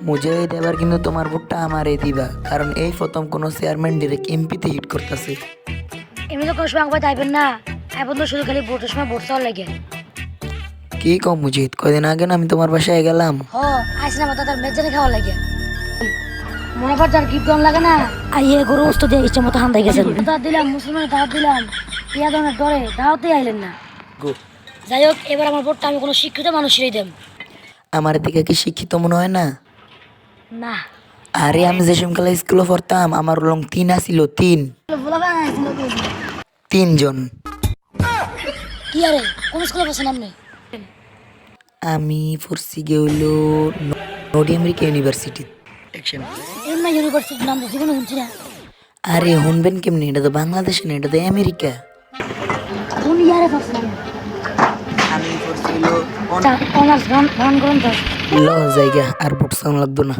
মুজাহিদ এবার কিন্তু তোমার ভোটটা আমারই দিবা, কারণ এই প্রথম কোনো চেয়ারম্যান ডিরেক্ট এমপিতে হিট করতেছে। এমনি তো কোনো সময় আমাকে চাইবেন না, এখন তো শুধু খালি ভোটের সময় ভোট চাওয়ার লাগে। কি কম মুজাহিদ, কয়দিন আগে না আমি তোমার বাসায় গেলাম। হ আইসি না তার মেজানে খাওয়া লাগে। মনে কর যার গিফট লাগে না, আইয়ে গরু অস্ত দিয়ে ইচ্ছে মতো হান্দাই গেছেন। দাওয়াত দিলাম, মুসলমানের দাওয়াত দিলাম, ইয়া ধরনের ডরে দাওয়াতেই আইলেন না। যাই হোক, এবার আমার ভোটটা আমি কোনো শিক্ষিত মানুষেরই দেব। আমার দিকে কি শিক্ষিত মনে হয় না? না আরে আমি যে সমকালে স্কুলে পড়তাম আমার লং 3 আসিল, 3 3 জন। কি আরে কোন স্কুলে পড়ছেন আপনি? আমি পড়ছি গে হইলো নর্থ আমেরিকা ইউনিভার্সিটি। এমনি ইউনিভার্সিটির নাম তো জীবনে শুনছি না। আরে শুনবেন কেমনি, এটা তো বাংলাদেশে না, এটা তো আমেরিকা। কোন ইয়ারে পড়ছেন? আমি পড়ছি হইলো অনার্স গান গান করেন তো? ল জায়গা আর বুট সাউন্ড লাগতো না।